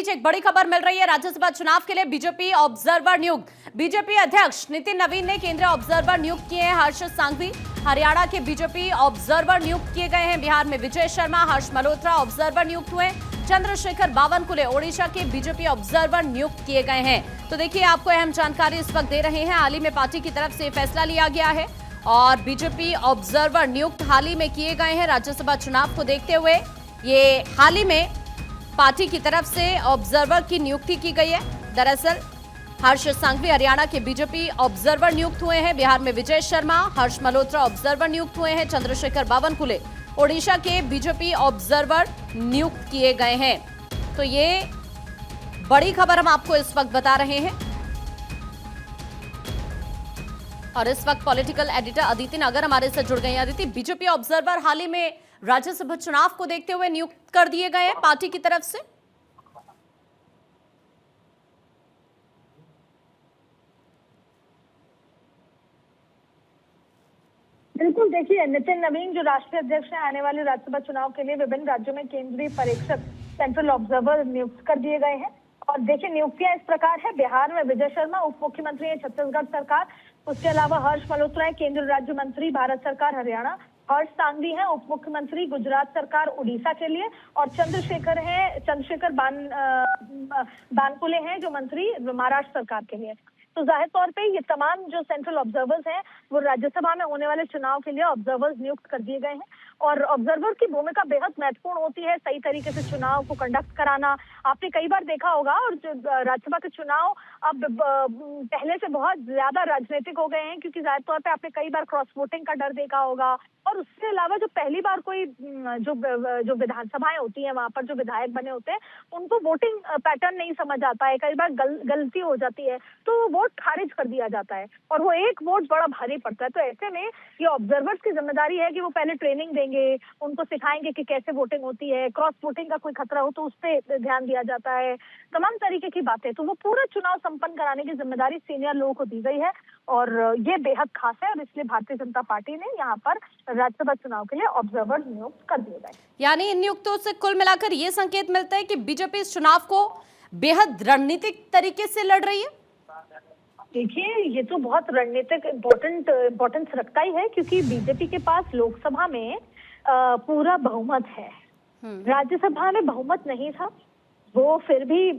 बीच एक बड़ी खबर मिल रही है। राज्यसभा चुनाव के लिए बीजेपी ऑब्जर्वर नियुक्त। बीजेपी अध्यक्ष नितिन नवीन ने केंद्रीय ऑब्जर्वर नियुक्त किए हैं। हर्ष सांघवी हरियाणा के बीजेपी ऑब्जर्वर नियुक्त किए गए हैं। बिहार में विजय शर्मा, हर्ष मल्होत्रा ऑब्जर्वर नियुक्त हुए। चंद्रशेखर बावनकुले ओडिशा के बीजेपी ऑब्जर्वर नियुक्त किए गए हैं। तो देखिए, आपको अहम जानकारी इस वक्त दे रहे हैं। हाल ही में पार्टी की तरफ से फैसला लिया गया है और बीजेपी ऑब्जर्वर नियुक्त हाल ही में किए गए हैं। राज्यसभा चुनाव को देखते हुए ये हाल ही में पार्टी की तरफ से ऑब्जर्वर की नियुक्ति की गई है। दरअसल हर्ष सांघवी हरियाणा के बीजेपी ऑब्जर्वर नियुक्त हुए हैं। बिहार में विजय शर्मा, हर्ष मल्होत्रा ऑब्जर्वर नियुक्त हुए हैं। चंद्रशेखर बावनकुले ओडिशा के बीजेपी ऑब्जर्वर नियुक्त किए गए हैं। तो ये बड़ी खबर हम आपको इस वक्त बता रहे हैं और इस वक्त पॉलिटिकल एडिटर अदिति नगर हमारे साथ जुड़ गए हैं। अदिति, बीजेपी ऑब्जर्वर हाल ही में राज्यसभा चुनाव को देखते हुए नियुक्त कर दिए गए हैं पार्टी की तरफ से। बिल्कुल, देखिए, नितिन नवीन जो राष्ट्रीय अध्यक्ष हैं, आने वाले राज्यसभा चुनाव के लिए विभिन्न राज्यों में केंद्रीय पर्यवेक्षक सेंट्रल ऑब्जर्वर नियुक्त कर दिए गए हैं। और देखिए, नियुक्तियां इस प्रकार है। बिहार में विजय शर्मा उप मुख्यमंत्री है छत्तीसगढ़ सरकार, उसके अलावा हर्ष मल्होत्रा है केंद्रीय राज्य मंत्री भारत सरकार हरियाणा, हर्ष सांघवी है उप मुख्यमंत्री गुजरात सरकार उड़ीसा के लिए, और चंद्रशेखर बानकुले हैं जो मंत्री महाराष्ट्र सरकार के लिए। तो जाहिर तौर पे ये तमाम जो सेंट्रल ऑब्जर्वर्स हैं वो राज्यसभा में होने वाले चुनाव के लिए ऑब्जर्वर्स नियुक्त कर दिए गए हैं। और ऑब्जर्वर की भूमिका बेहद महत्वपूर्ण होती है, सही तरीके से चुनाव को कंडक्ट कराना। आपने कई बार देखा होगा, और राज्यसभा के चुनाव अब पहले से बहुत ज्यादा राजनीतिक हो गए हैं, क्योंकि जाहिर तौर पे आपने कई बार क्रॉस वोटिंग का डर देखा होगा। और उसके अलावा जो पहली बार कोई जो विधानसभाएं होती हैं, वहां पर जो विधायक बने होते हैं, उनको वोटिंग पैटर्न नहीं समझ आता है, कई बार गलती हो जाती है, तो वोट खारिज कर दिया जाता है और वो एक वोट बड़ा भारी पड़ता है। तो ऐसे में ये ऑब्जर्वर्स की जिम्मेदारी है कि वो पहले ट्रेनिंग देंगे, उनको सिखाएंगे कि कैसे वोटिंग होती है, क्रॉस वोटिंग का कोई खतरा हो तो उस पर ध्यान दिया जाता है, तमाम तरीके की बातें। तो वो पूरा चुनाव संपन्न कराने की जिम्मेदारी सीनियर लोगों को दी गई है और ये बेहद खास है। और इसलिए भारतीय जनता पार्टी ने यहाँ पर राज्यसभा चुनाव के लिए ऑब्जर्वर नियुक्त कर दिए गए। यानी इन नियुक्तों से कुल मिलाकर ये संकेत मिलता है कि बीजेपी इस चुनाव को बेहद रणनीतिक तरीके से लड़ रही है। देखिए, ये तो बहुत रणनीतिक इम्पोर्टेंस रखता ही है, क्योंकि बीजेपी के पास लोकसभा में पूरा बहुमत है। राज्यसभा में बहुमत नहीं था, वो फिर भी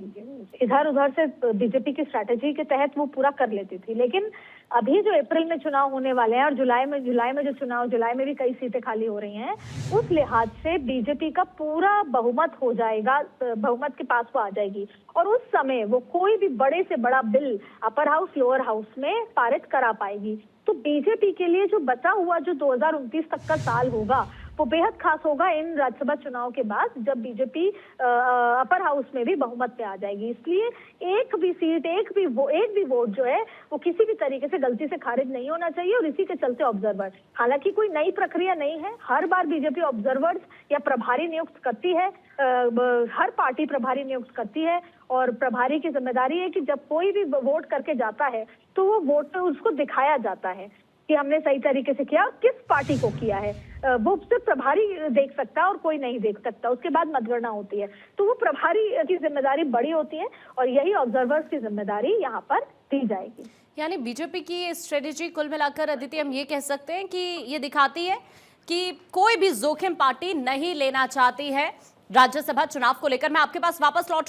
इधर उधर से बीजेपी की स्ट्रैटेजी के तहत वो पूरा कर लेती थी। लेकिन अभी जो अप्रैल में चुनाव होने वाले हैं और जुलाई में जो चुनाव, जुलाई में भी कई सीटें खाली हो रही हैं, उस लिहाज से बीजेपी का पूरा बहुमत हो जाएगा, बहुमत के पास वो आ जाएगी। और उस समय वो कोई भी बड़े से बड़ा bill upper house lower house में पारित करा पाएगी। तो बीजेपी के लिए जो बचा हुआ जो 2029 तक का साल होगा वो बेहद खास होगा इन राज्यसभा चुनाव के बाद, जब बीजेपी अपर हाउस में भी बहुमत पे आ जाएगी। इसलिए एक भी सीट, एक भी वोट जो है वो किसी भी तरीके से गलती से खारिज नहीं होना चाहिए। और इसी के चलते ऑब्जर्वर, हालांकि कोई नई प्रक्रिया नहीं है, हर बार बीजेपी ऑब्जर्वर्स या प्रभारी नियुक्त करती है, हर पार्टी प्रभारी नियुक्त करती है। और प्रभारी की जिम्मेदारी है कि जब कोई भी वोट करके जाता है तो वो वोट उसको दिखाया जाता है कि हमने सही तरीके से किया, किस पार्टी को किया है, वो सिर्फ प्रभारी देख सकता है और कोई नहीं देख सकता। उसके बाद मतगणना होती है, तो वो प्रभारी की जिम्मेदारी बड़ी होती है और यही ऑब्जर्वर्स की जिम्मेदारी यहाँ पर दी जाएगी। यानी बीजेपी की स्ट्रेटेजी कुल मिलाकर अदिति हम ये कह सकते हैं कि ये दिखाती है कि कोई भी जोखिम पार्टी नहीं लेना चाहती है राज्यसभा चुनाव को लेकर। मैं आपके पास वापस लौट